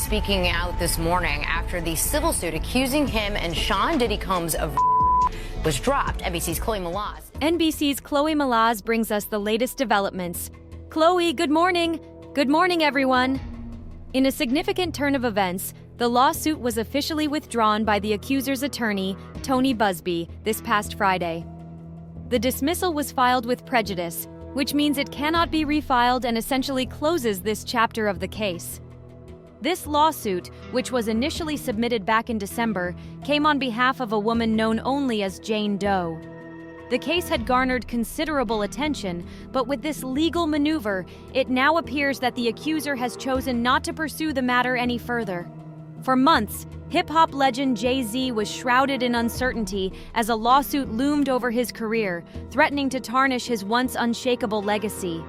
speaking out this morning after the civil suit accusing him and Sean Diddy Combs of was dropped. NBC's Chloe Malaz brings us the latest developments. Chloe, good morning. Good morning, everyone. In a significant turn of events, the lawsuit was officially withdrawn by the accuser's attorney, Tony Busby, this past Friday. The dismissal was filed with prejudice, which means it cannot be refiled and essentially closes this chapter of the case. This lawsuit, which was initially submitted back in December, came on behalf of a woman known only as Jane Doe. The case had garnered considerable attention, but with this legal maneuver, it now appears that the accuser has chosen not to pursue the matter any further. For months, hip-hop legend Jay-Z was shrouded in uncertainty as a lawsuit loomed over his career, threatening to tarnish his once unshakable legacy.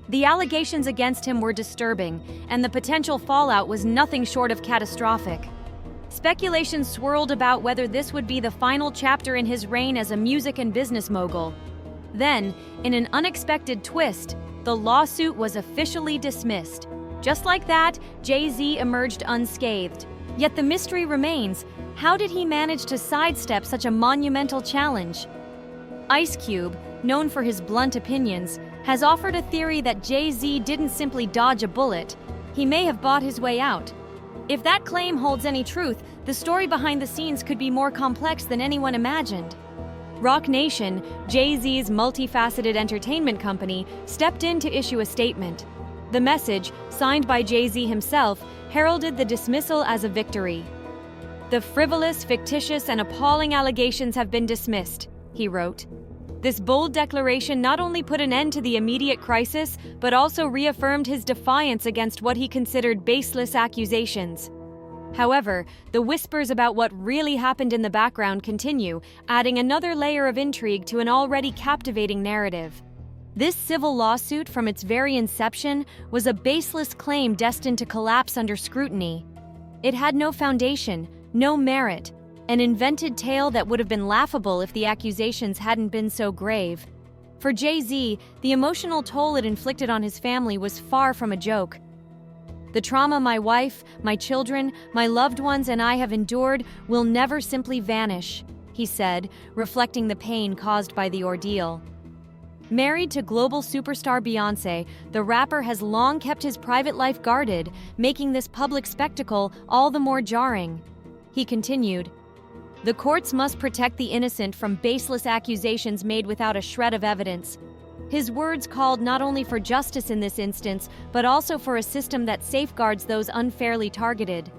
The allegations against him were disturbing, and the potential fallout was nothing short of catastrophic. Speculation swirled about whether this would be the final chapter in his reign as a music and business mogul. Then, in an unexpected twist, the lawsuit was officially dismissed. Just like that, Jay-Z emerged unscathed. Yet the mystery remains: how did he manage to sidestep such a monumental challenge? Ice Cube, known for his blunt opinions, has offered a theory that Jay-Z didn't simply dodge a bullet. He may have bought his way out. If that claim holds any truth, the story behind the scenes could be more complex than anyone imagined. Roc Nation, Jay-Z's multifaceted entertainment company, stepped in to issue a statement. The message, signed by Jay-Z himself, heralded the dismissal as a victory. "The frivolous, fictitious, and appalling allegations have been dismissed," he wrote. This bold declaration not only put an end to the immediate crisis, but also reaffirmed his defiance against what he considered baseless accusations. However, the whispers about what really happened in the background continue, adding another layer of intrigue to an already captivating narrative. This civil lawsuit, from its very inception, was a baseless claim destined to collapse under scrutiny. It had no foundation, no merit, an invented tale that would have been laughable if the accusations hadn't been so grave. For Jay-Z, the emotional toll it inflicted on his family was far from a joke. "The trauma my wife, my children, my loved ones, and I have endured will never simply vanish," he said, reflecting the pain caused by the ordeal. Married to global superstar Beyoncé, the rapper has long kept his private life guarded, making this public spectacle all the more jarring. He continued, "The courts must protect the innocent from baseless accusations made without a shred of evidence." His words called not only for justice in this instance, but also for a system that safeguards those unfairly targeted.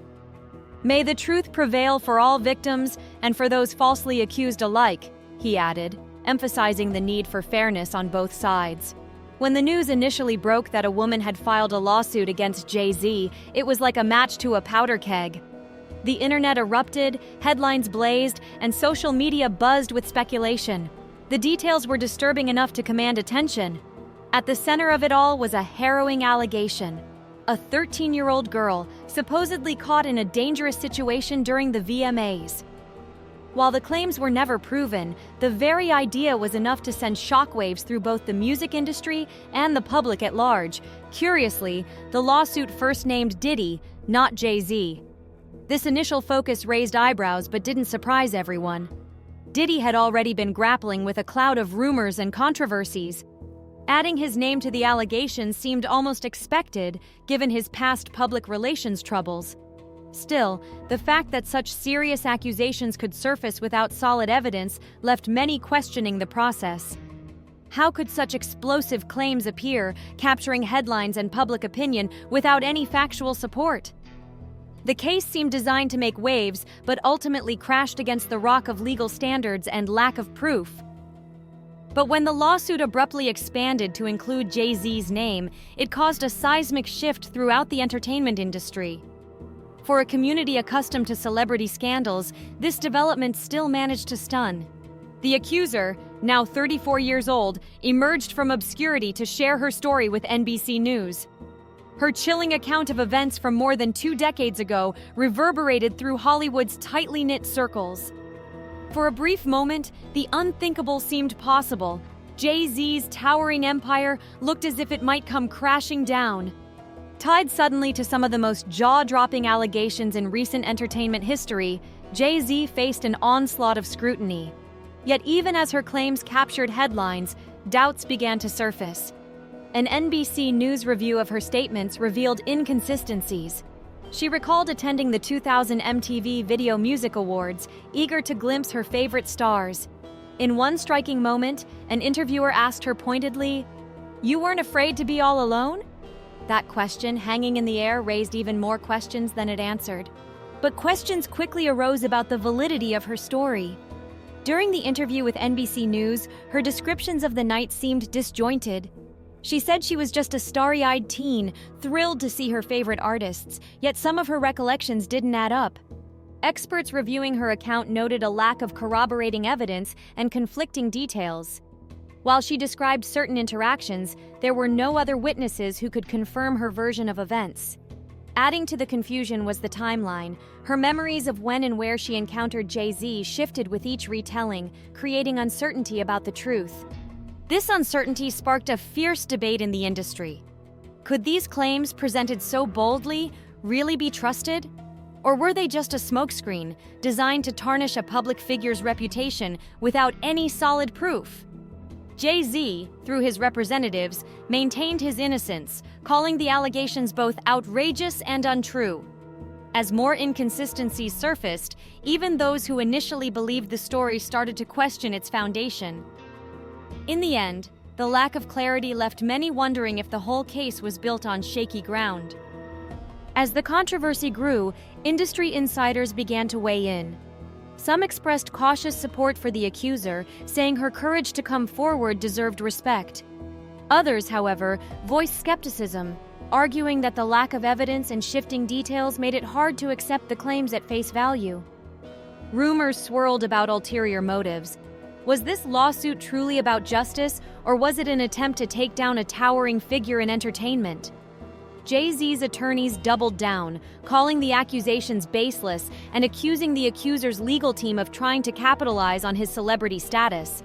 "May the truth prevail for all victims and for those falsely accused alike," he added, emphasizing the need for fairness on both sides. When the news initially broke that a woman had filed a lawsuit against Jay-Z, it was like a match to a powder keg. The internet erupted, headlines blazed, and social media buzzed with speculation. The details were disturbing enough to command attention. At the center of it all was a harrowing allegation. A 13-year-old girl, supposedly caught in a dangerous situation during the VMAs. While the claims were never proven, the very idea was enough to send shockwaves through both the music industry and the public at large. Curiously, the lawsuit first named Diddy, not Jay-Z. This initial focus raised eyebrows but didn't surprise everyone. Diddy had already been grappling with a cloud of rumors and controversies. Adding his name to the allegations seemed almost expected, given his past public relations troubles. Still, the fact that such serious accusations could surface without solid evidence left many questioning the process. How could such explosive claims appear, capturing headlines and public opinion without any factual support? The case seemed designed to make waves, but ultimately crashed against the rock of legal standards and lack of proof. But when the lawsuit abruptly expanded to include Jay-Z's name, it caused a seismic shift throughout the entertainment industry. For a community accustomed to celebrity scandals, this development still managed to stun. The accuser, now 34 years old, emerged from obscurity to share her story with NBC News. Her chilling account of events from more than 2 decades ago reverberated through Hollywood's tightly knit circles. For a brief moment, the unthinkable seemed possible. Jay-Z's towering empire looked as if it might come crashing down. Tied suddenly to some of the most jaw-dropping allegations in recent entertainment history, Jay-Z faced an onslaught of scrutiny. Yet even as her claims captured headlines, doubts began to surface. An NBC News review of her statements revealed inconsistencies. She recalled attending the 2000 MTV Video Music Awards, eager to glimpse her favorite stars. In one striking moment, an interviewer asked her pointedly, "You weren't afraid to be all alone?" That question, hanging in the air, raised even more questions than it answered. But questions quickly arose about the validity of her story. During the interview with NBC News, her descriptions of the night seemed disjointed. She said she was just a starry-eyed teen, thrilled to see her favorite artists, yet some of her recollections didn't add up. Experts reviewing her account noted a lack of corroborating evidence and conflicting details. While she described certain interactions, there were no other witnesses who could confirm her version of events. Adding to the confusion was the timeline. Her memories of when and where she encountered Jay-Z shifted with each retelling, creating uncertainty about the truth. This uncertainty sparked a fierce debate in the industry. Could these claims, presented so boldly, really be trusted? Or were they just a smokescreen, designed to tarnish a public figure's reputation without any solid proof? Jay-Z, through his representatives, maintained his innocence, calling the allegations both outrageous and untrue. As more inconsistencies surfaced, even those who initially believed the story started to question its foundation. In the end, the lack of clarity left many wondering if the whole case was built on shaky ground. As the controversy grew, industry insiders began to weigh in. Some expressed cautious support for the accuser, saying her courage to come forward deserved respect. Others, however, voiced skepticism, arguing that the lack of evidence and shifting details made it hard to accept the claims at face value. Rumors swirled about ulterior motives. Was this lawsuit truly about justice, or was it an attempt to take down a towering figure in entertainment? Jay-Z's attorneys doubled down, calling the accusations baseless and accusing the accuser's legal team of trying to capitalize on his celebrity status.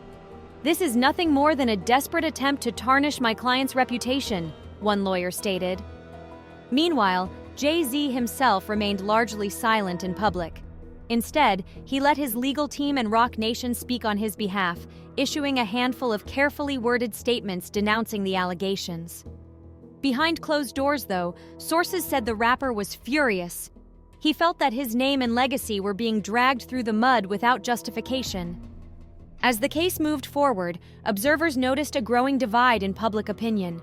"This is nothing more than a desperate attempt to tarnish my client's reputation," one lawyer stated. Meanwhile, Jay-Z himself remained largely silent in public. Instead, he let his legal team and Roc Nation speak on his behalf, issuing a handful of carefully worded statements denouncing the allegations. Behind closed doors, though, sources said the rapper was furious. He felt that his name and legacy were being dragged through the mud without justification. As the case moved forward, observers noticed a growing divide in public opinion.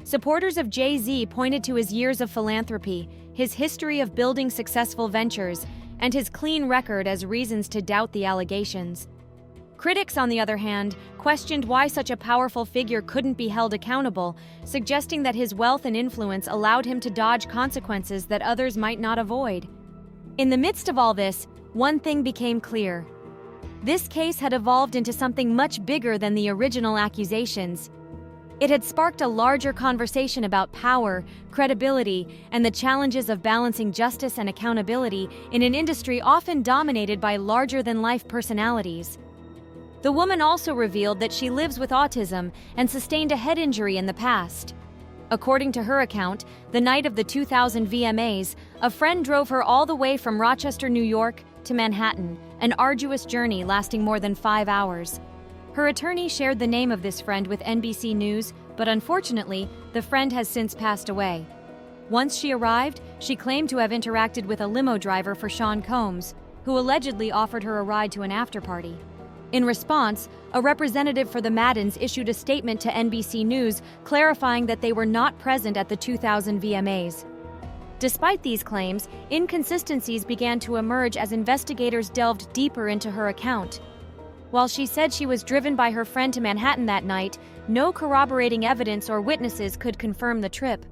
Supporters of Jay-Z pointed to his years of philanthropy, his history of building successful ventures, and his clean record as reasons to doubt the allegations. Critics, on the other hand, questioned why such a powerful figure couldn't be held accountable, suggesting that his wealth and influence allowed him to dodge consequences that others might not avoid. In the midst of all this, one thing became clear. This case had evolved into something much bigger than the original accusations. It had sparked a larger conversation about power, credibility, and the challenges of balancing justice and accountability in an industry often dominated by larger-than-life personalities. The woman also revealed that she lives with autism and sustained a head injury in the past. According to her account, the night of the 2000 VMAs, a friend drove her all the way from Rochester, New York, to Manhattan, an arduous journey lasting more than 5 hours. Her attorney shared the name of this friend with NBC News, but unfortunately, the friend has since passed away. Once she arrived, she claimed to have interacted with a limo driver for Sean Combs, who allegedly offered her a ride to an after-party. In response, a representative for the Maddens issued a statement to NBC News clarifying that they were not present at the 2000 VMAs. Despite these claims, inconsistencies began to emerge as investigators delved deeper into her account. While she said she was driven by her friend to Manhattan that night, no corroborating evidence or witnesses could confirm the trip.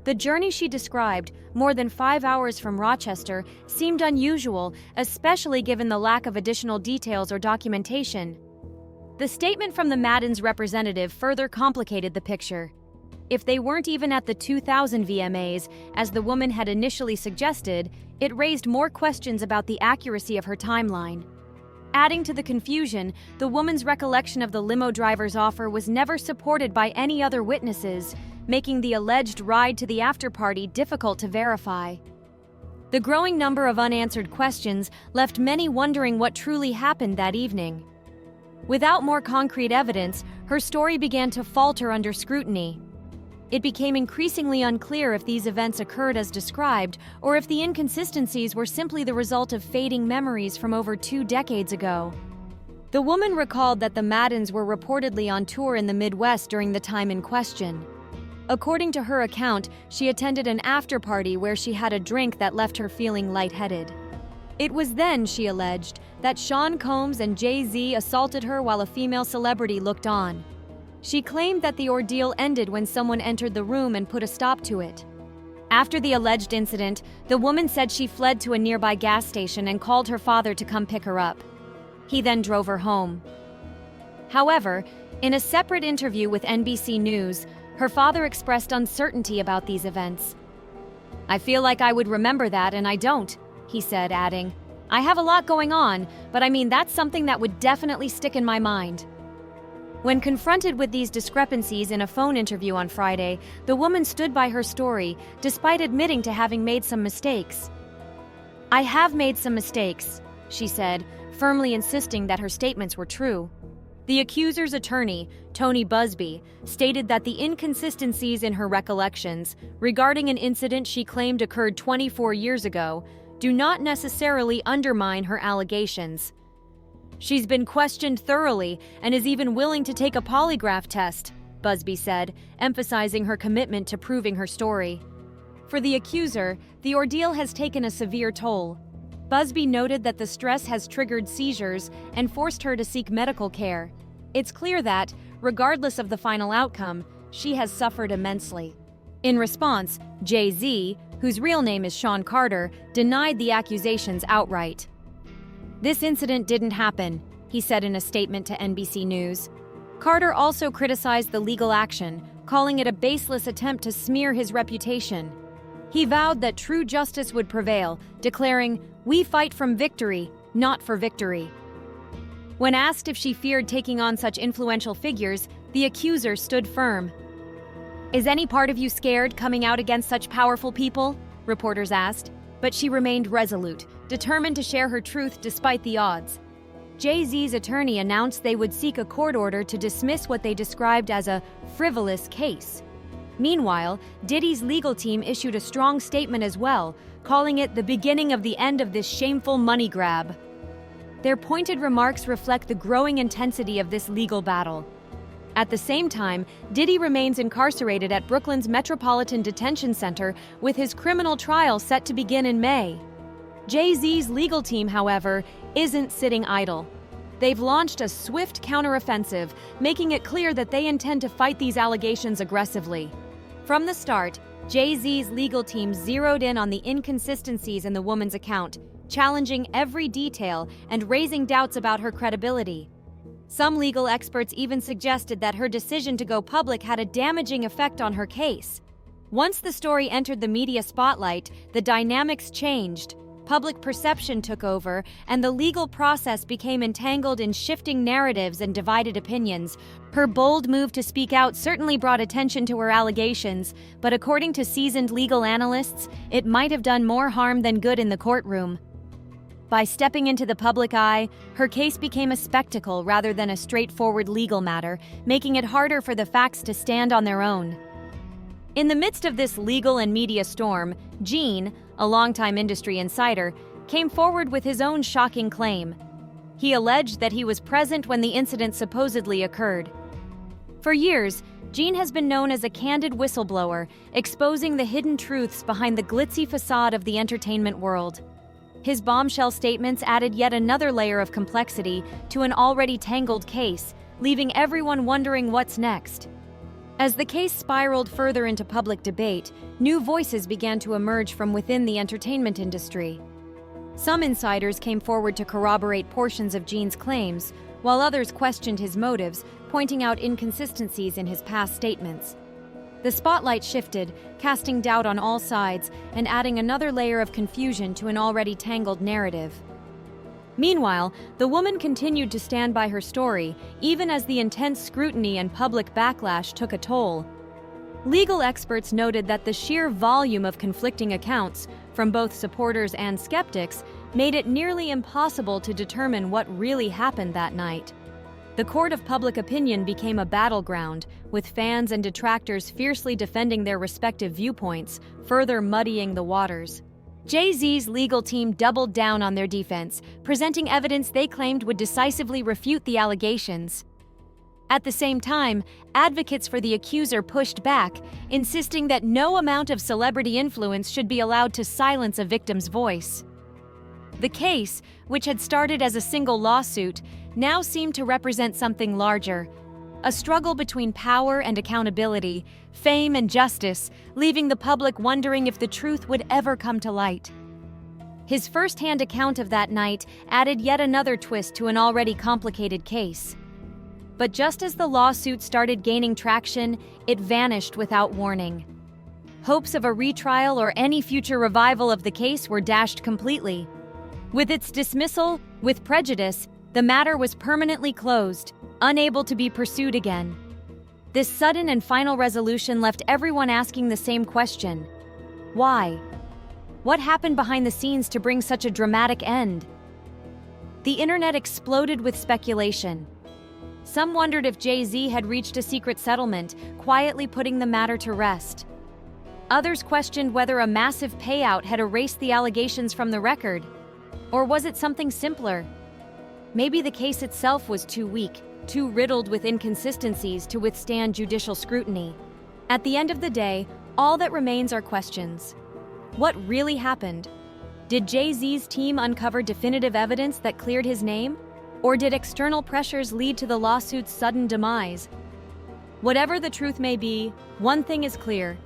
The journey she described, more than 5 hours from Rochester, seemed unusual, especially given the lack of additional details or documentation. The statement from the Maddens representative further complicated the picture. If they weren't even at the 2000 VMAs, as the woman had initially suggested, it raised more questions about the accuracy of her timeline. Adding to the confusion, the woman's recollection of the limo driver's offer was never supported by any other witnesses, making the alleged ride to the after-party difficult to verify. The growing number of unanswered questions left many wondering what truly happened that evening. Without more concrete evidence, her story began to falter under scrutiny. It became increasingly unclear if these events occurred as described, or if the inconsistencies were simply the result of fading memories from over 2 decades ago. The woman recalled that the Maddens were reportedly on tour in the Midwest during the time in question. According to her account, she attended an after-party where she had a drink that left her feeling lightheaded. It was then, she alleged, that Sean Combs and Jay-Z assaulted her while a female celebrity looked on. She claimed that the ordeal ended when someone entered the room and put a stop to it. After the alleged incident, the woman said she fled to a nearby gas station and called her father to come pick her up. He then drove her home. However, in a separate interview with NBC News, her father expressed uncertainty about these events. "I feel like I would remember that, and I don't," he said, adding, "I have a lot going on, but I mean that's something that would definitely stick in my mind." When confronted with these discrepancies in a phone interview on Friday, the woman stood by her story, despite admitting to having made some mistakes. "I have made some mistakes," she said, firmly insisting that her statements were true. The accuser's attorney, Tony Busby, stated that the inconsistencies in her recollections regarding an incident she claimed occurred 24 years ago do not necessarily undermine her allegations. "She's been questioned thoroughly and is even willing to take a polygraph test," Busby said, emphasizing her commitment to proving her story. For the accuser, the ordeal has taken a severe toll. Busby noted that the stress has triggered seizures and forced her to seek medical care. It's clear that, regardless of the final outcome, she has suffered immensely. In response, Jay-Z, whose real name is Sean Carter, denied the accusations outright. "This incident didn't happen," he said in a statement to NBC News. Carter also criticized the legal action, calling it a baseless attempt to smear his reputation. He vowed that true justice would prevail, declaring, "We fight from victory, not for victory." When asked if she feared taking on such influential figures, the accuser stood firm. "Is any part of you scared coming out against such powerful people?" reporters asked. But she remained resolute, determined to share her truth despite the odds. Jay-Z's attorney announced they would seek a court order to dismiss what they described as a frivolous case. Meanwhile, Diddy's legal team issued a strong statement as well, calling it the beginning of the end of this shameful money grab. Their pointed remarks reflect the growing intensity of this legal battle. At the same time, Diddy remains incarcerated at Brooklyn's Metropolitan Detention Center with his criminal trial set to begin in May. Jay-Z's legal team, however, isn't sitting idle. They've launched a swift counteroffensive, making it clear that they intend to fight these allegations aggressively. From the start, Jay-Z's legal team zeroed in on the inconsistencies in the woman's account, challenging every detail and raising doubts about her credibility. Some legal experts even suggested that her decision to go public had a damaging effect on her case. Once the story entered the media spotlight, the dynamics changed. Public perception took over, and the legal process became entangled in shifting narratives and divided opinions. Her bold move to speak out certainly brought attention to her allegations, but according to seasoned legal analysts, it might have done more harm than good in the courtroom. By stepping into the public eye, her case became a spectacle rather than a straightforward legal matter, making it harder for the facts to stand on their own. In the midst of this legal and media storm, Gene, a longtime industry insider, came forward with his own shocking claim. He alleged that he was present when the incident supposedly occurred. For years, Gene has been known as a candid whistleblower, exposing the hidden truths behind the glitzy facade of the entertainment world. His bombshell statements added yet another layer of complexity to an already tangled case, leaving everyone wondering what's next. As the case spiraled further into public debate, new voices began to emerge from within the entertainment industry. Some insiders came forward to corroborate portions of Gene's claims, while others questioned his motives, pointing out inconsistencies in his past statements. The spotlight shifted, casting doubt on all sides and adding another layer of confusion to an already tangled narrative. Meanwhile, the woman continued to stand by her story, even as the intense scrutiny and public backlash took a toll. Legal experts noted that the sheer volume of conflicting accounts, from both supporters and skeptics, made it nearly impossible to determine what really happened that night. The court of public opinion became a battleground, with fans and detractors fiercely defending their respective viewpoints, further muddying the waters. Jay-Z's legal team doubled down on their defense, presenting evidence they claimed would decisively refute the allegations. At the same time, advocates for the accuser pushed back, insisting that no amount of celebrity influence should be allowed to silence a victim's voice. The case, which had started as a single lawsuit, now seemed to represent something larger, a struggle between power and accountability, fame and justice, leaving the public wondering if the truth would ever come to light. His first-hand account of that night added yet another twist to an already complicated case. But just as the lawsuit started gaining traction, it vanished without warning. Hopes of a retrial or any future revival of the case were dashed completely. With its dismissal, with prejudice, the matter was permanently closed, unable to be pursued again. This sudden and final resolution left everyone asking the same question: why? What happened behind the scenes to bring such a dramatic end? The internet exploded with speculation. Some wondered if Jay-Z had reached a secret settlement, quietly putting the matter to rest. Others questioned whether a massive payout had erased the allegations from the record. Or was it something simpler? Maybe the case itself was too weak, too riddled with inconsistencies to withstand judicial scrutiny. At the end of the day, all that remains are questions. What really happened? Did Jay-Z's team uncover definitive evidence that cleared his name? Or did external pressures lead to the lawsuit's sudden demise? Whatever the truth may be, one thing is clear: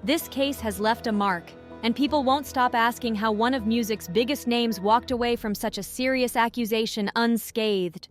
this case has left a mark, and people won't stop asking how one of music's biggest names walked away from such a serious accusation unscathed.